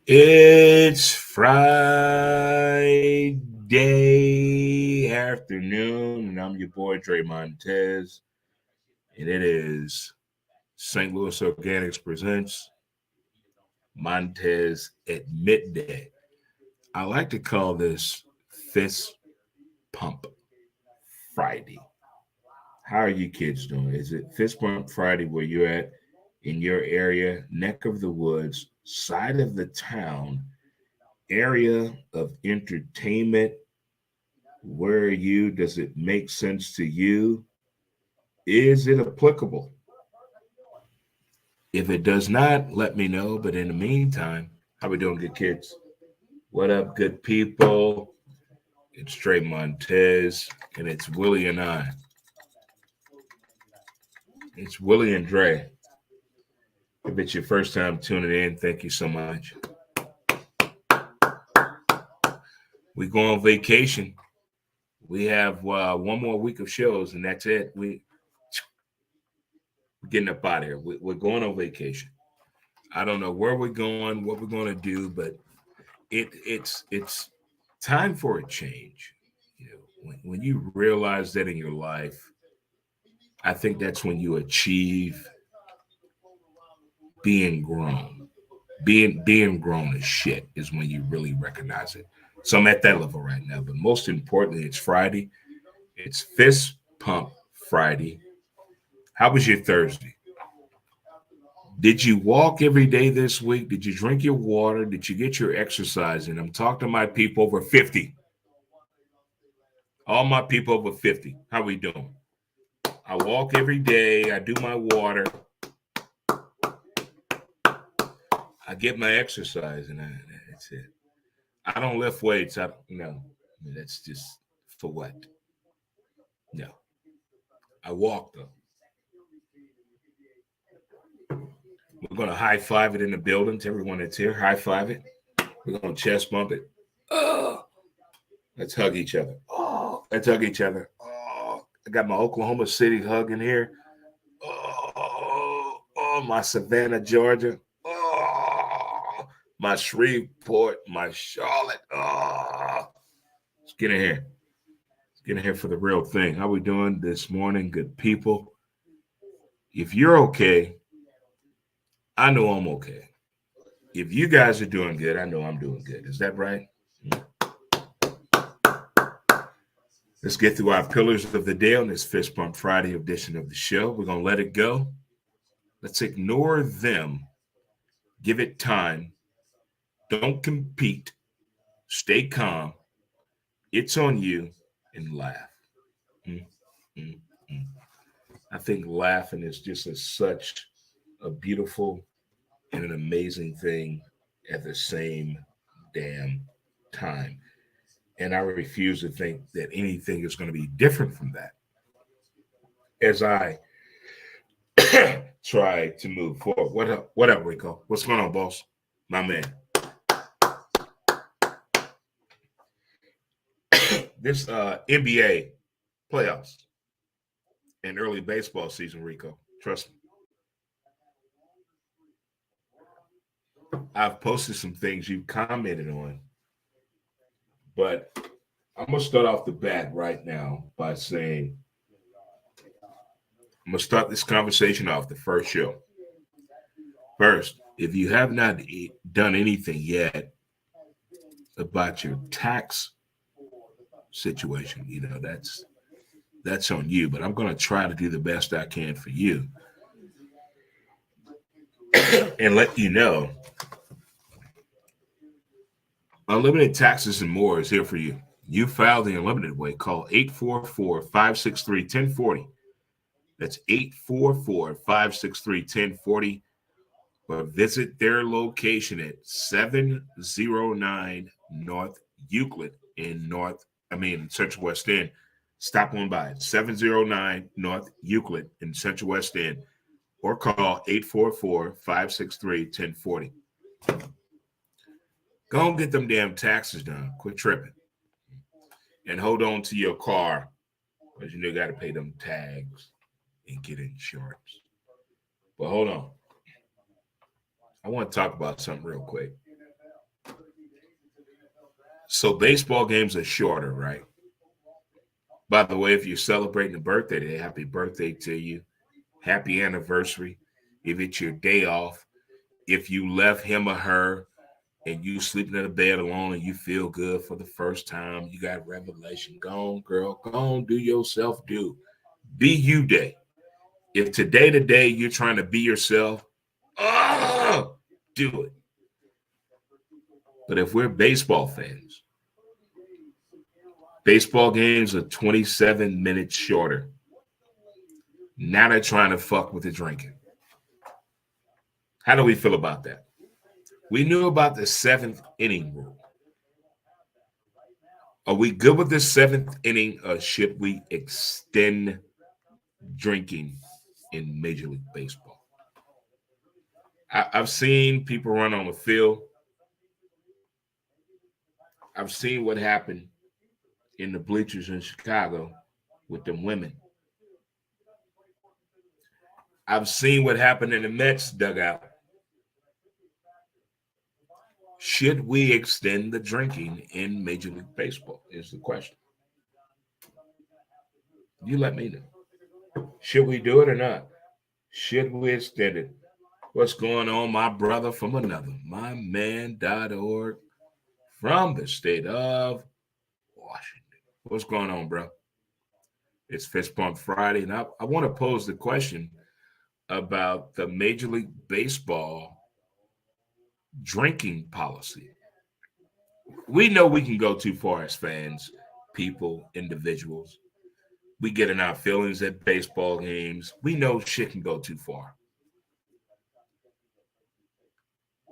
It's Friday afternoon, and I'm your boy Dre Montez, and it is St. Louis Organics presents Montez at midday. I like to call this Fist Pump Friday. How are you kids doing? Is it Fist Pump Friday where you're at in your area, neck of the woods, side of the town, area of entertainment? Where are you? Does it make sense to you? Is it applicable? If it does not, let me know. But in the meantime, how we doing, good kids? What up, good people? It's Trey Montez, and it's Willie and I. It's Willie and Dre. If it's your first time tuning in, thank you so much. We go on vacation. We have one more week of shows, and that's it. We're getting up out of here. We're going on vacation. I don't know where we're going, what we're going to do, but it's time for a change. You know, when you realize that in your life, I think that's when you achieve being grown. Being grown as shit is when you really recognize it. So I'm at that level right now. But most importantly, it's Friday. It's Fist Pump Friday. How was your Thursday? Did you walk every day this week? Did you drink your water? Did you get your exercise in? I'm talking to my people over 50. All my people over 50. How we doing? I walk every day. I do my water. I get my exercise, and that's it. I don't lift weights. I don't, no. That's just for what? No. I walk though. We're gonna high five it in the building to everyone that's here. High five it. We're gonna chest bump it. Oh, let's hug each other. Oh, let's hug each other. Oh, I got my Oklahoma City hug in here. Oh, my Savannah, Georgia. Oh, my Shreveport, my Charlotte. Oh, let's get in here. Let's get in here for the real thing. How we doing this morning, good people? If you're okay, I know I'm okay. If you guys are doing good, I know I'm doing good. Is that right? Let's get through our pillars of the day on this Fist Pump Friday edition of the show. We're going to let it go. Let's ignore them. Give it time. Don't compete. Stay calm. It's on you and laugh. Mm, mm, mm. I think laughing is just such a beautiful and an amazing thing at the same damn time. And I refuse to think that anything is going to be different from that as I try to move forward. What up, Rico? What's going on, boss? My man. This NBA playoffs and early baseball season, Rico. Trust me. I've posted some things you commented on, but I'm gonna start off the bat right now by saying I'm gonna start this conversation off the first show. First, if you have not done anything yet about your tax situation, that's on you. But I'm gonna try to do the best I can for you and let you know unlimited taxes and more is here for you. You file the unlimited way. Call 844-563-1040. That's 844-563-1040. Or visit their location at 709 North Euclid in Central West End. Stop on by it. 709 North Euclid in Central West End. Or call 844-563-1040. Go and get them damn taxes done. Quit tripping. And hold on to your car because you got to pay them tags and get insurance. But hold on. I want to talk about something real quick. So baseball games are shorter, right? By the way, if you're celebrating a birthday today, happy birthday to you. Happy anniversary. If it's your day off, if you left him or her and you sleeping in a bed alone and you feel good for the first time, you got revelation. Go on, girl. Go on, do yourself do. Be you day. If today you're trying to be yourself, do it. But if we're baseball fans, baseball games are 27 minutes shorter. Now they're trying to fuck with the drinking. How do we feel about that? We knew about the seventh inning rule. Are we good with the seventh inning, or should we extend drinking in Major League Baseball? I've seen people run on the field. I've seen what happened in the bleachers in Chicago with them women. I've seen what happened in the Mets dugout. Should we extend the drinking in Major League Baseball is the question. You let me know. Should we do it or not? Should we extend it? What's going on, my brother from another? MyMan.org from the state of Washington. What's going on, bro? It's Fist Pump Friday, and I want to pose the question about the Major League Baseball drinking policy. We know we can go too far as fans, people, individuals. We get in our feelings at baseball games. We know shit can go too far.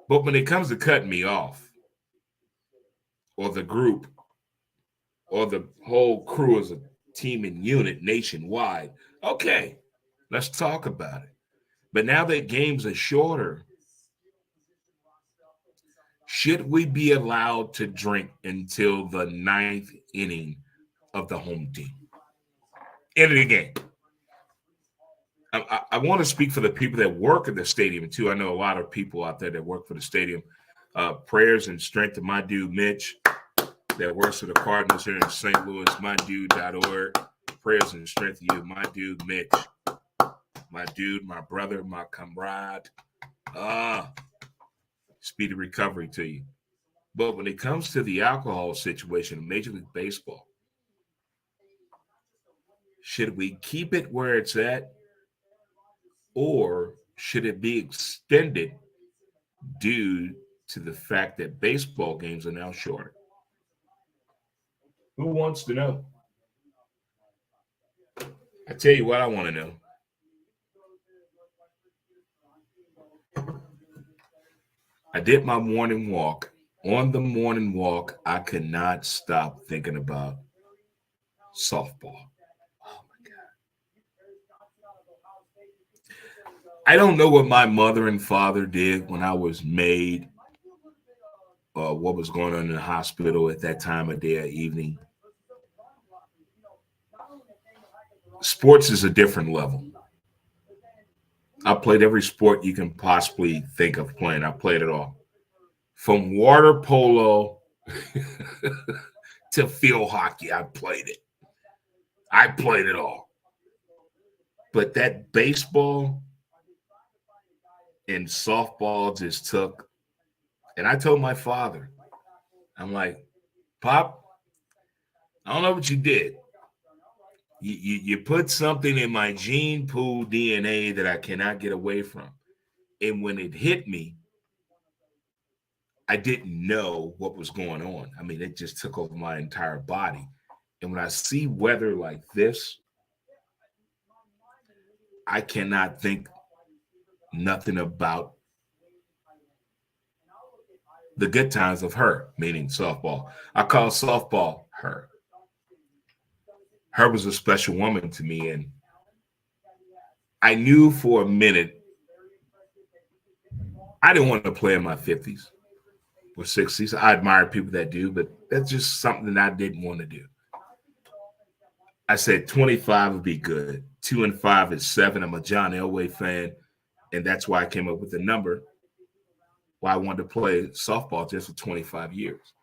But when it comes to cutting me off, or the group, or the whole crew as a team and unit nationwide, okay, let's talk about it. But now that games are shorter, should we be allowed to drink until the ninth inning of the home team? End of the game. I want to speak for the people that work at the stadium too. I know a lot of people out there that work for the stadium. Prayers and strength to my dude Mitch that works for the Cardinals here in St. Louis, mydude.org. Prayers and strength to you, my dude Mitch. My dude, my brother, my comrade. Speedy recovery to you. But when it comes to the alcohol situation in Major League Baseball, should we keep it where it's at, or should it be extended due to the fact that baseball games are now shorter? Who wants to know? I tell you what I want to know. I did my morning walk. On the morning walk, I could not stop thinking about softball. Oh my God. I don't know what my mother and father did when I was made, what was going on in the hospital at that time of day or evening. Sports is a different level. I played every sport you can possibly think of playing. I played it all. From water polo to field hockey, I played it. I played it all. But that baseball and softball just took, and I told my father, I'm like, Pop, I don't know what you did. You put something in my gene pool DNA that I cannot get away from. And when it hit me, I didn't know what was going on. I mean, it just took over my entire body. And when I see weather like this, I cannot think nothing about the good times of her, meaning softball. I call softball her. Her was a special woman to me. And I knew for a minute I didn't want to play in my 50s or 60s. I admire people that do, but that's just something that I didn't want to do. I said 25 would be good. 2 and 5 is 7. I'm a John Elway fan, and that's why I came up with the number. Why I wanted to play softball just for 25 years.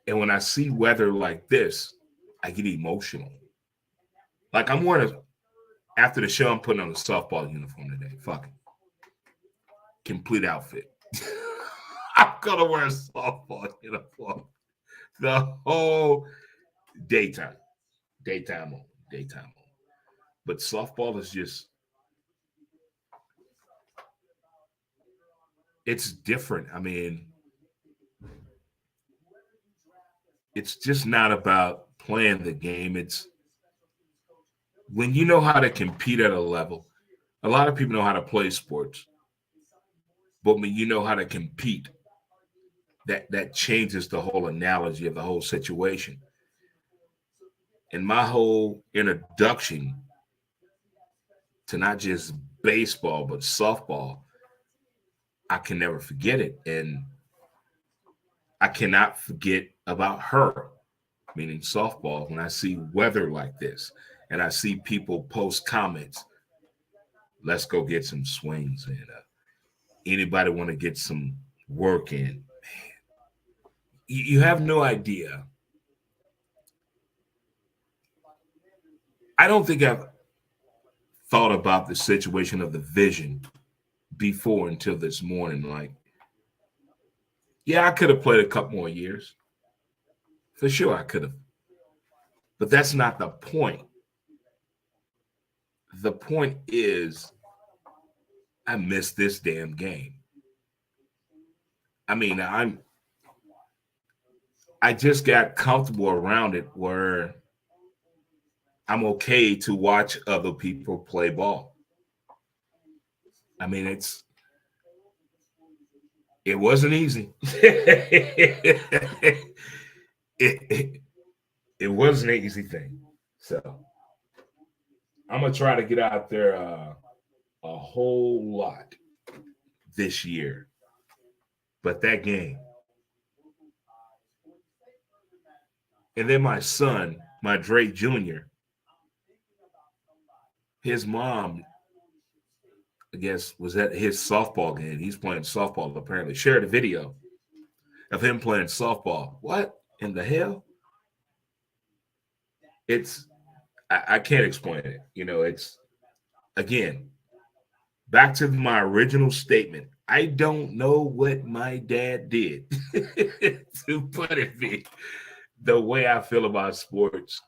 And when I see weather like this, I get emotional. Like I'm wearing after the show, I'm putting on a softball uniform today. Fuck it. Complete outfit. I'm gonna wear a softball uniform the whole daytime. Daytime on. Daytime on. But softball is just it's different. I mean, it's just not about playing the game. It's when you know how to compete at a level. A lot of people know how to play sports, but when you know how to compete, that changes the whole analogy of the whole situation. And my whole introduction to not just baseball but softball, I can never forget it, and I cannot forget about her, meaning softball. When I see weather like this, and I see people post comments, let's go get some swings, and anybody want to get some work in. You have no idea. I don't think I've thought about the situation of the vision before until this morning. Like, yeah, I could have played a couple more years. For sure, I could have. But that's not the point. The point is, I missed this damn game. I mean, I just got comfortable around it where I'm okay to watch other people play ball. I mean, it wasn't easy. it, it wasn't an easy thing. So I'm gonna try to get out there a whole lot this year. But that game, and then my son, my Drake Jr., his mom, I guess, was at his softball game. He's playing softball apparently. Shared a video of him playing softball. What in the hell? It's I can't explain it. You know, it's again back to my original statement. I don't know what my dad did to put it me the way I feel about sports,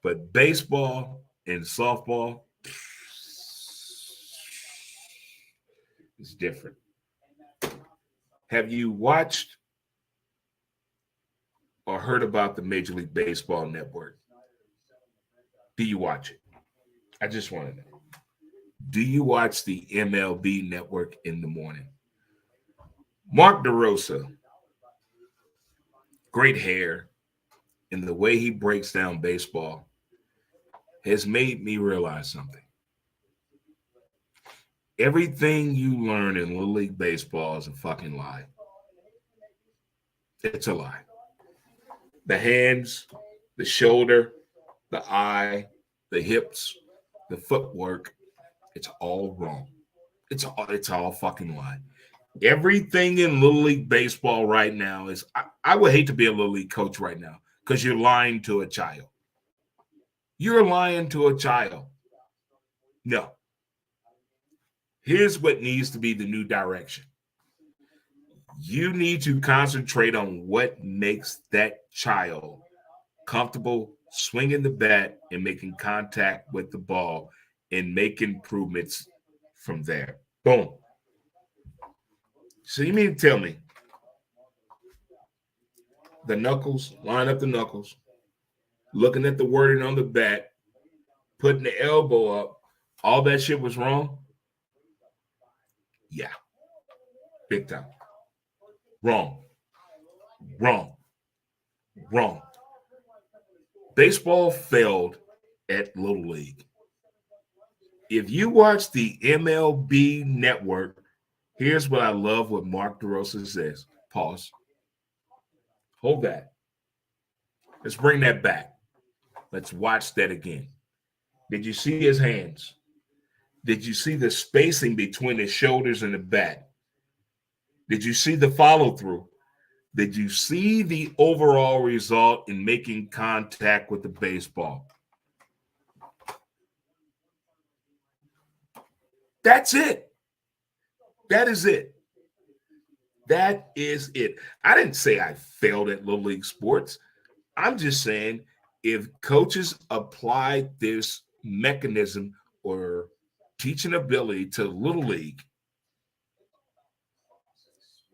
but baseball and softball is different. Have you watched or heard about the Major League Baseball Network? Do you watch it? I just want to know. Do you watch the MLB Network in the morning? Mark DeRosa, great hair, and the way he breaks down baseball has made me realize something. Everything you learn in Little League Baseball is a fucking lie. It's a lie. The hands, the shoulder, the eye, the hips, the footwork, it's all wrong. It's all fucking lie. Everything in Little League Baseball right now is I would hate to be a Little League coach right now because you're lying to a child. You're lying to a child. No. Here's what needs to be the new direction. You need to concentrate on what makes that child comfortable swinging the bat and making contact with the ball and make improvements from there. Boom. So you mean to tell me the knuckles, line up the knuckles, looking at the wording on the bat, putting the elbow up, all that shit was wrong? Yeah. Big time. Wrong. Wrong. Wrong. Baseball failed at Little League. If you watch the MLB Network, here's what I love what Mark DeRosa says. Pause. Hold that. Let's bring that back. Let's watch that again. Did you see his hands? Did you see the spacing between his shoulders and the bat? Did you see the follow through? Did you see the overall result in making contact with the baseball? That's it. That is it. That is it. I didn't say I failed at Little League sports. I'm just saying if coaches apply this mechanism or teaching ability to Little League,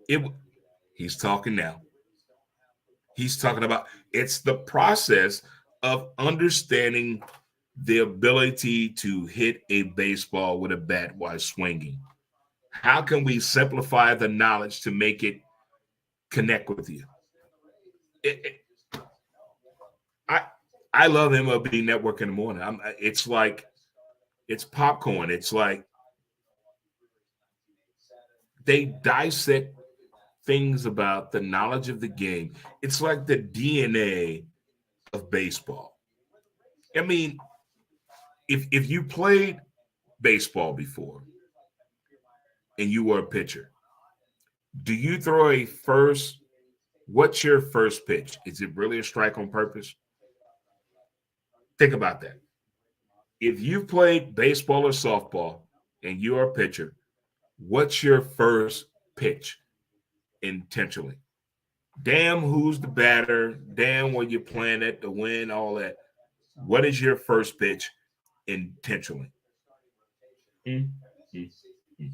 it he's talking now. He's talking about it's the process of understanding the ability to hit a baseball with a bat while swinging. How can we simplify the knowledge to make it connect with you? It, it, I I love MLB Network in the morning. It's like it's popcorn. It's like they dissect things about the knowledge of the game. It's like the DNA of baseball. I mean, if you played baseball before and you were a pitcher, do you throw a first? What's your first pitch? Is it really a strike on purpose? Think about that. If you've played baseball or softball and you're a pitcher, what's your first pitch intentionally? Damn, who's the batter? Damn, when you're playing at the win, all that. What is your first pitch intentionally? Mm-hmm.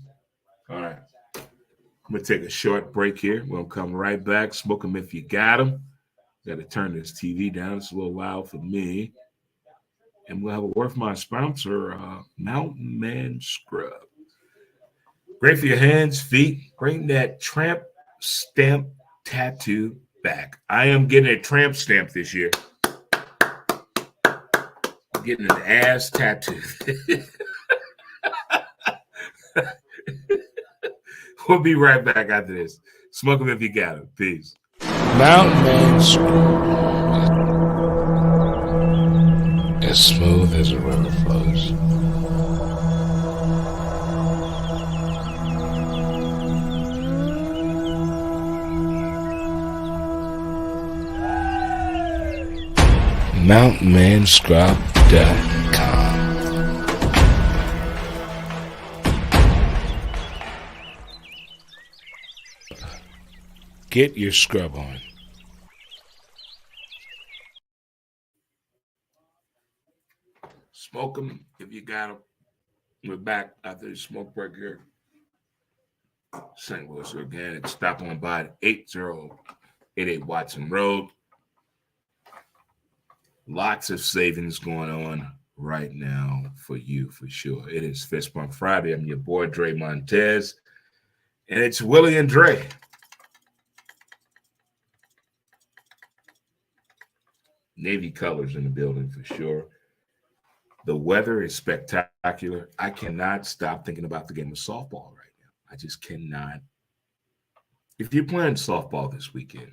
All right. I'm going to take a short break here. We'll come right back. Smoke them if you got them. Got to turn this TV down. It's a little loud for me. And we'll have a word from my sponsor, Mountain Man Scrub. Great for your hands, feet. Bring that tramp stamp tattoo back. I am getting a tramp stamp this year. I'm getting an ass tattoo. We'll be right back after this. Smoke them if you got them. Peace. Mountain Man Scrub. As smooth as a river flows. MountainManScrub.com. Get your scrub on. Smoke them if you got them. We're back after the smoke break here. St. Louis Organic. Stop on by at 8088 Watson Road. Lots of savings going on right now for you, for sure. It is Fist Bump Friday. I'm your boy, Dre Montez. And it's Willie and Dre. Navy colors in the building for sure. The weather is spectacular. I cannot stop thinking about the game of softball right now. I just cannot. If you're playing softball this weekend,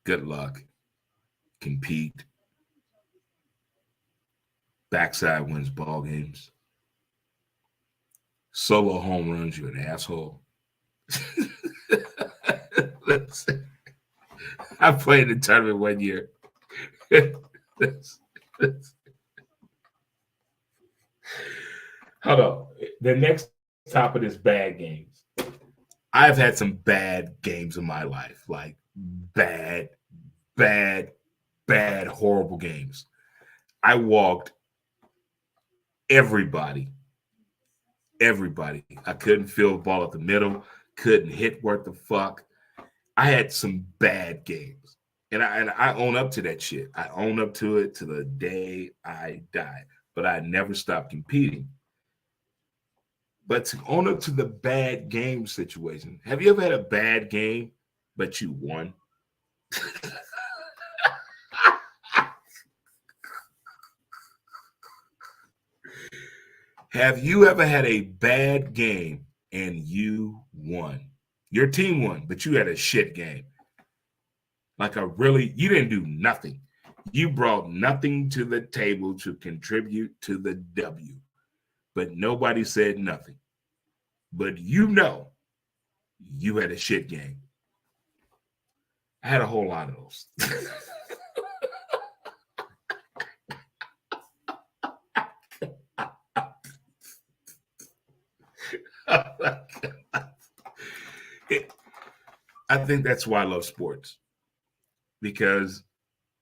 good luck. Compete. Backside wins ball games. Solo home runs, you're an asshole. I played in the tournament 1 year. Hold on. The next topic is bad games. I've had some bad games in my life, like bad, horrible games. I walked everybody. I couldn't feel the ball at the middle, couldn't hit worth the fuck. I had some bad games. And I own up to that shit. I own up to it to the day I die. But I never stopped competing. But to own up to the bad game situation, have you ever had a bad game, but you won? Have you ever had a bad game and you won? Your team won, but you had a shit game. You didn't do nothing. You brought nothing to the table to contribute to the W. But nobody said nothing. But you know you had a shit game. I had a whole lot of those. I think that's why I love sports, because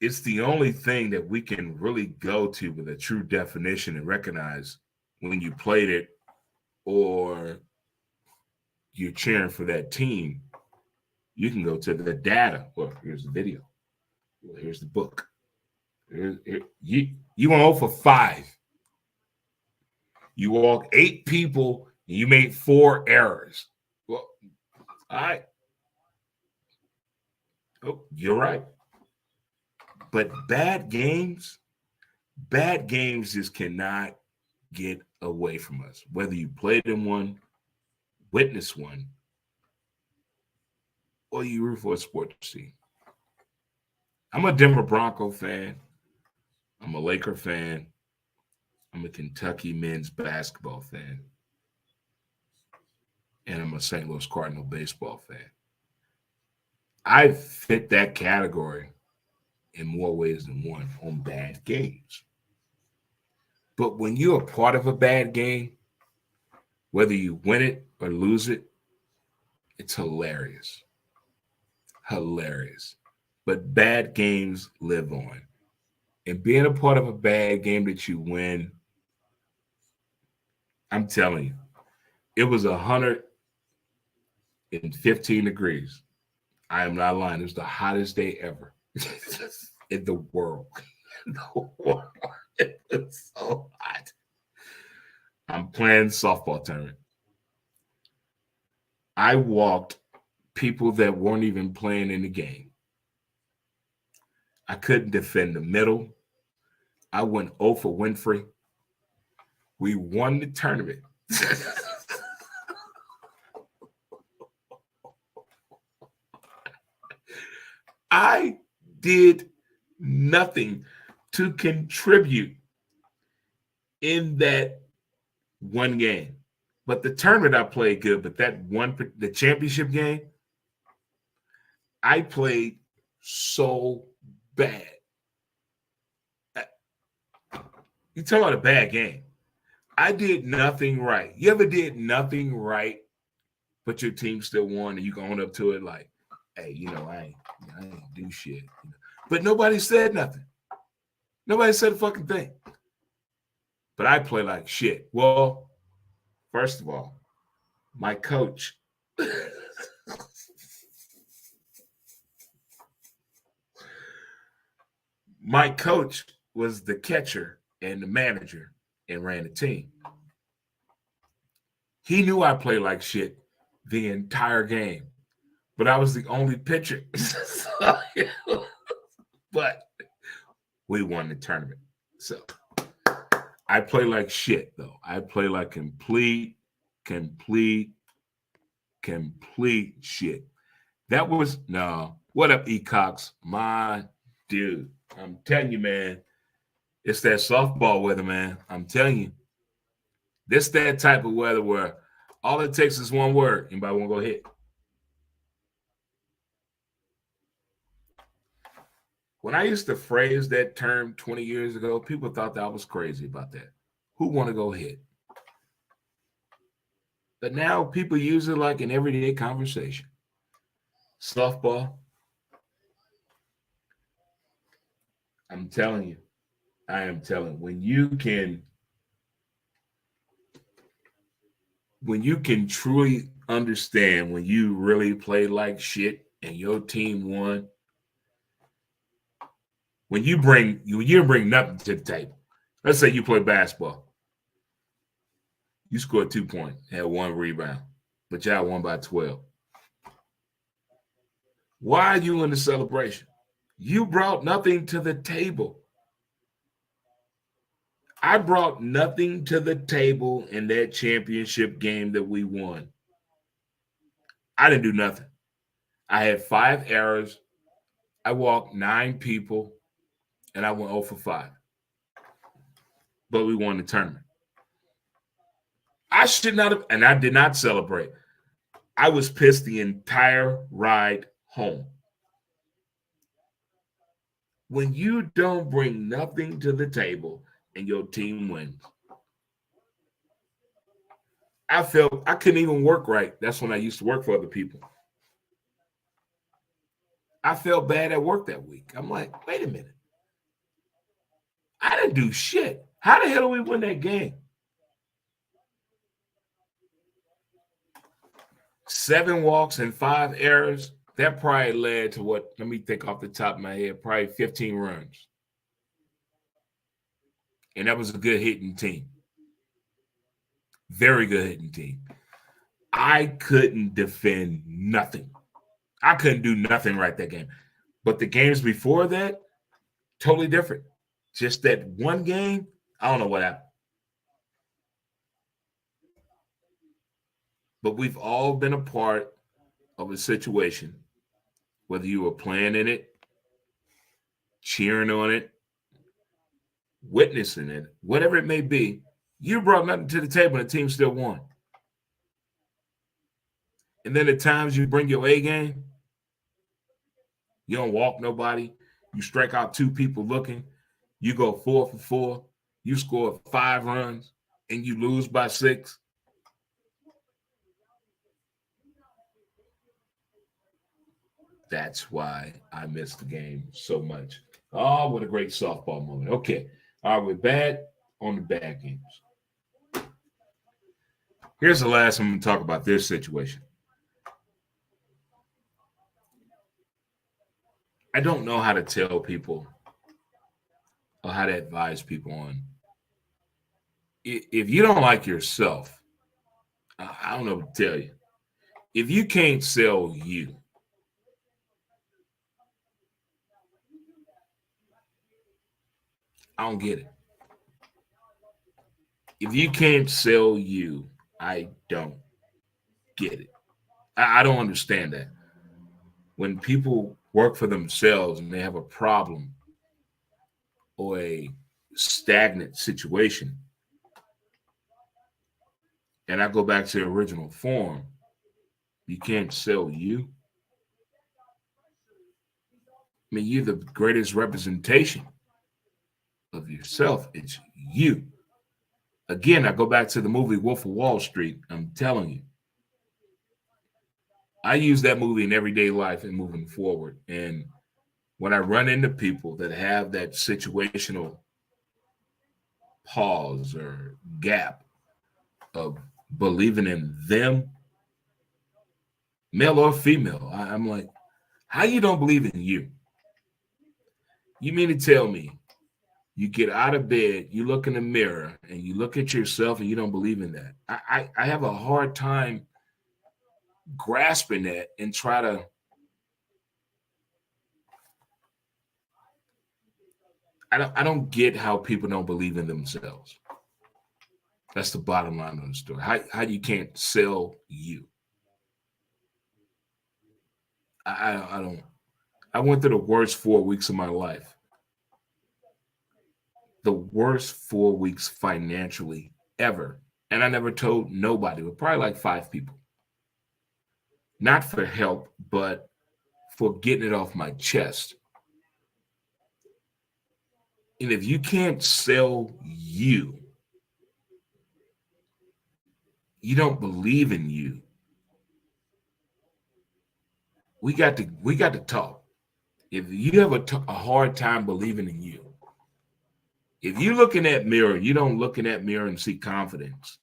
it's the only thing that we can really go to with a true definition and recognize when you played it or you're cheering for that team. You can go to the data. Well, here's the video. Well, here's the book. You went 0 for 5. You walked 8 people and you made 4 errors. Well, all right. Oh, you're right. But bad games just cannot get away from us. Whether you played in one, witnessed one, or you root for a sports team. I'm a Denver Bronco fan. I'm a Laker fan. I'm a Kentucky men's basketball fan. And I'm a St. Louis Cardinal baseball fan. I fit that category in more ways than one on bad games. But when you're a part of a bad game, whether you win it or lose it, it's hilarious. Hilarious. But bad games live on. And being a part of a bad game that you win, I'm telling you, it was 115 degrees. I am not lying. It was the hottest day ever in the world. It was so hot. I'm playing softball tournament. I walked people that weren't even playing in the game. I couldn't defend the middle. I went 0 for Winfrey. We won the tournament. I did nothing to contribute in that one game. But the tournament I played good, but the championship game, I played so bad. You talk about a bad game. I did nothing right. You ever did nothing right, but your team still won and you going up to it like, hey, I ain't do shit. But nobody said nothing. Nobody said a fucking thing. But I play like shit. Well, first of all, my coach was the catcher and the manager and ran the team. He knew I played like shit the entire game, but I was the only pitcher. But we won the tournament. So I play like shit, though. I play like complete shit. That was no. What up, E-Cox? My dude. I'm telling you, man. It's that softball weather, man. I'm telling you. This that type of weather where all it takes is one word. Anybody want to go hit? When I used to phrase that term 20 years ago, people thought that I was crazy about that. Who want to go hit? But now people use it like an everyday conversation. Softball. I'm telling you. I am telling you. When you can truly understand when you really play like shit and your team won, when you bring nothing to the table. Let's say you play basketball. You scored 2 points, had 1 rebound, but y'all won by 12. Why are you in the celebration? You brought nothing to the table. I brought nothing to the table in that championship game that we won. I didn't do nothing. I had 5 errors. I walked 9 people, and I went 0 for 5. But we won the tournament. I should not have, and I did not celebrate. I was pissed the entire ride home. When you don't bring nothing to the table and your team wins, I felt I couldn't even work right. That's when I used to work for other people. I felt bad at work that week. I'm like, wait a minute. I didn't do shit. How the hell do we win that game? 7 walks and 5 errors. That probably led to what? Let me think off the top of my head. Probably 15 runs. And that was a good hitting team. Very good hitting team. I couldn't defend nothing. I couldn't do nothing right that game. But the games before that, totally different. Just that one game, I don't know what happened. But we've all been a part of a situation, whether you were playing in it, cheering on it, witnessing it, whatever it may be, you brought nothing to the table and the team still won. And then at times you bring your A game, you don't walk nobody, you strike out 2 people looking, you go 4 for 4, you score 5 runs, and you lose by 6. That's why I missed the game so much. Oh, what a great softball moment. Okay. All right, we're bad on the bad games. Here's the last one I'm going to talk about this situation. I don't know how to tell people or how to advise people on. If you don't like yourself, I don't know what to tell you. If you can't sell you, I don't get it. If you can't sell you, I don't get it. I don't understand that. When people work for themselves and they have a problem or a stagnant situation, and I go back to the original form, you can't sell you. I mean, you're the greatest representation of yourself. It's you. Again, I go back to the movie Wolf of Wall Street. I'm telling you. I use that movie in everyday life and moving forward. And when I run into people that have that situational pause or gap of believing in them, male or female, I'm like, how you don't believe in you? You mean to tell me you get out of bed, you look in the mirror, and you look at yourself and you don't believe in that? I have a hard time grasping that and try to I don't get how people don't believe in themselves. That's the bottom line of the story. How you can't sell you. I don't. I went through the worst 4 weeks of my life. The worst 4 weeks financially ever. And I never told nobody, but probably like 5 people. Not for help, but for getting it off my chest. And if you can't sell you, you don't believe in you. We got to talk. If you have a hard time believing in you, if you look in that mirror, you don't look in that mirror and see confidence.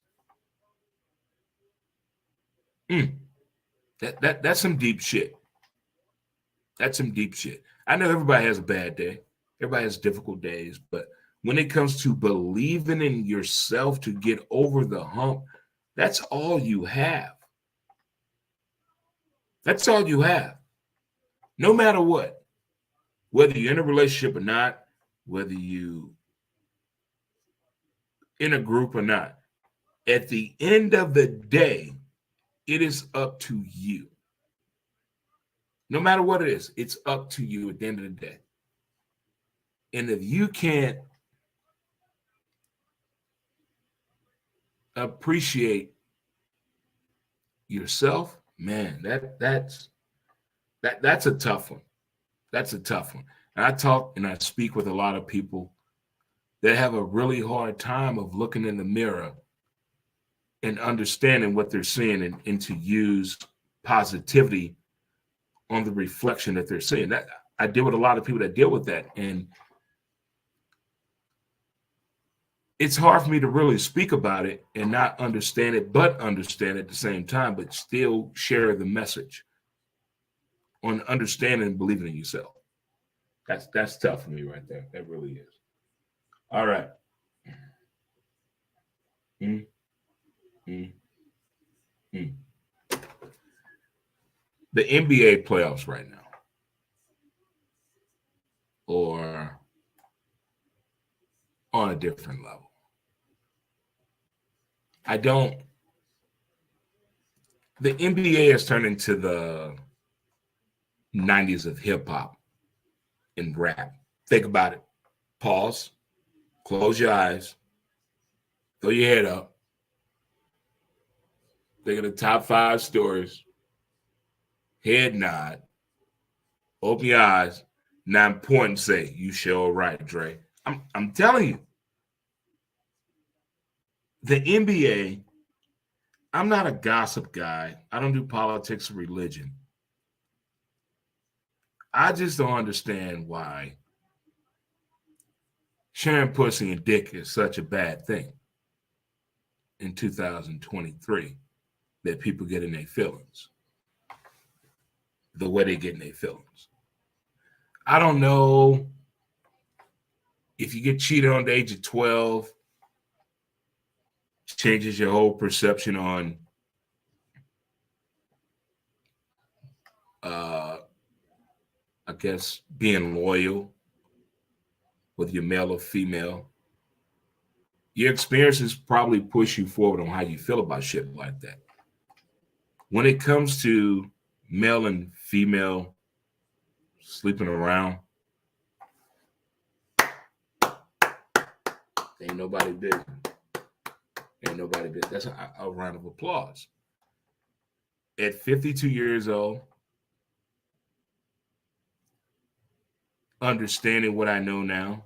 That's some deep shit. That's some deep shit. I know everybody has a bad day. Everybody has difficult days, but when it comes to believing in yourself to get over the hump, that's all you have. That's all you have. No matter what, whether you're in a relationship or not, whether you in a group or not, at the end of the day, it is up to you. No matter what it is, it's up to you at the end of the day. And if you can't appreciate yourself, man, that's a tough one. That's a tough one. And I talk and I speak with a lot of people that have a really hard time of looking in the mirror and understanding what they're seeing and to use positivity on the reflection that they're seeing. That I deal with a lot of people that deal with that. And it's hard for me to really speak about it and not understand it, but understand at the same time, but still share the message on understanding and believing in yourself. That's tough for me right there. That really is. All right. Mm, mm, mm. The NBA playoffs right now, or on a different level. The NBA has turned into the 90s of hip hop and rap. Think about it. Pause, close your eyes, throw your head up. Think of the top 5 stories, head nod, open your eyes, now point and say, "You sure right, Dre." I'm telling you, the NBA, I'm not a gossip guy. I don't do politics or religion. I just don't understand why sharing pussy and dick is such a bad thing in 2023 that people get in their feelings the way they get in their feelings. I don't know if you get cheated on the age of 12, changes your whole perception on I guess being loyal with your male or female. Your experiences probably push you forward on how you feel about shit like that. When it comes to male and female sleeping around, ain't nobody business. Ain't nobody business. That's a round of applause. At 52 years old, understanding what I know now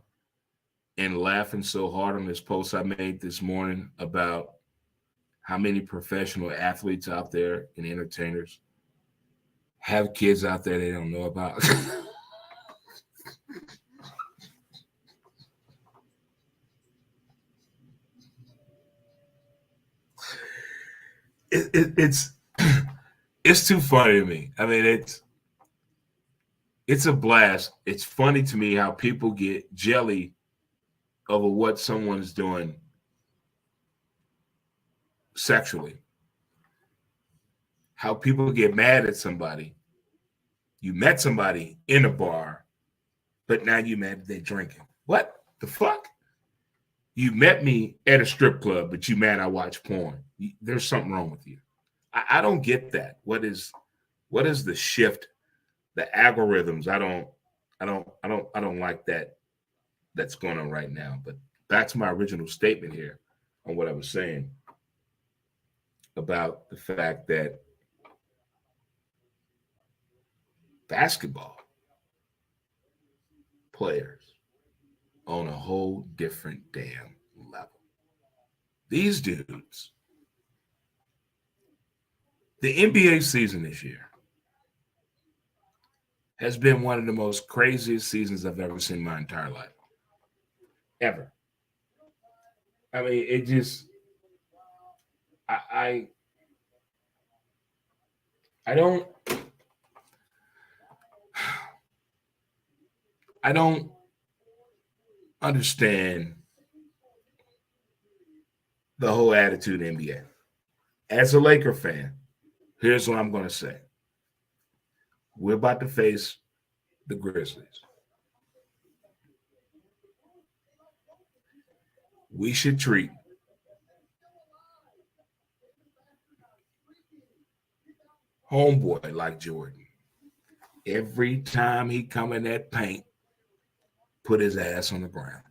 and laughing so hard on this post I made this morning about how many professional athletes out there and entertainers have kids out there they don't know about. It's it's too funny to me. I mean, it's a blast. It's funny to me how people get jelly over what someone's doing sexually. How people get mad at somebody. You met somebody in a bar, but now you mad that they're drinking. What the fuck? You met me at a strip club, but you mad I watch porn. There's something wrong with you. I don't get that. What is the shift? The algorithms. I don't like that. That's going on right now. But back to my original statement here on what I was saying about the fact that basketball players on a whole different damn level. These dudes, the NBA season this year has been one of the most craziest seasons I've ever seen in my entire life. Ever. I mean, it just I don't I don't understand the whole attitude of the NBA. As a Laker fan, here's what I'm going to say. We're about to face the Grizzlies. We should treat homeboy like Jordan. Every time he come in that paint, put his ass on the ground.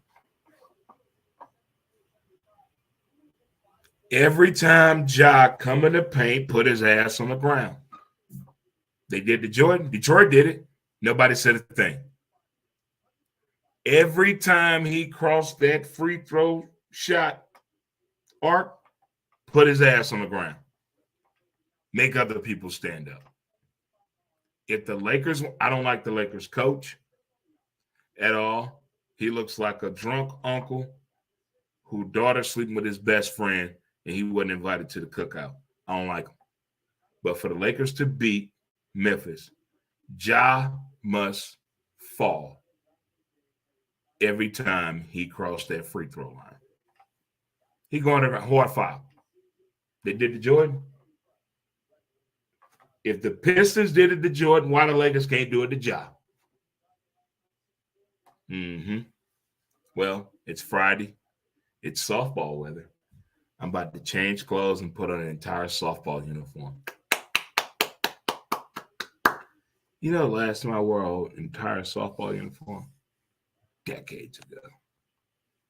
Every time Ja come in the paint, put his ass on the ground. They did to Jordan. Detroit did it. Nobody said a thing. Every time he crossed that free throw shot arc, put his ass on the ground. Make other people stand up. If the Lakers, I don't like the Lakers coach at all. He looks like a drunk uncle whose daughter sleeping with his best friend and he wasn't invited to the cookout. I don't like him. But for the Lakers to beat Memphis, Ja must fall every time he crossed that free throw line. He going to hard foul. They did to Jordan. If the Pistons did it to Jordan, why the Lakers can't do it to Ja? Well, it's Friday. It's softball weather. I'm about to change clothes and put on an entire softball uniform. You know, last time I wore an entire softball uniform? Decades ago.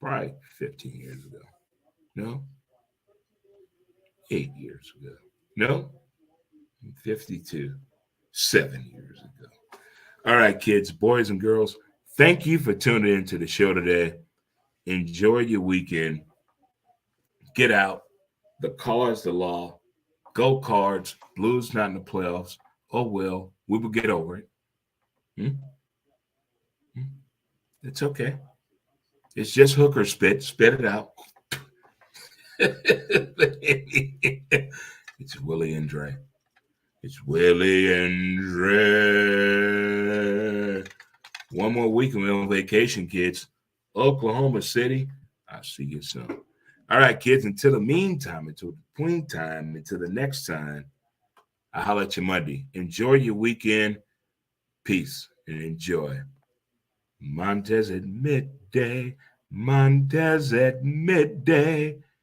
Probably 15 years ago. No? 8 years ago. No? 52. 7 years ago. All right, kids, boys and girls, thank you for tuning into the show today. Enjoy your weekend. Get out. The call is the law. Go Cards. Blues not in the playoffs. Oh, well, we will get over it. It's okay. It's just hooker spit. Spit it out. It's Willie and Dre. It's Willie and Dre. One more week and we're on vacation, kids. Oklahoma City. I'll see you soon. All right, kids. Until the meantime, until the tween time, until the next time, I'll holler at you Monday. Enjoy your weekend. Peace and enjoy. Montez at midday. Montez at midday.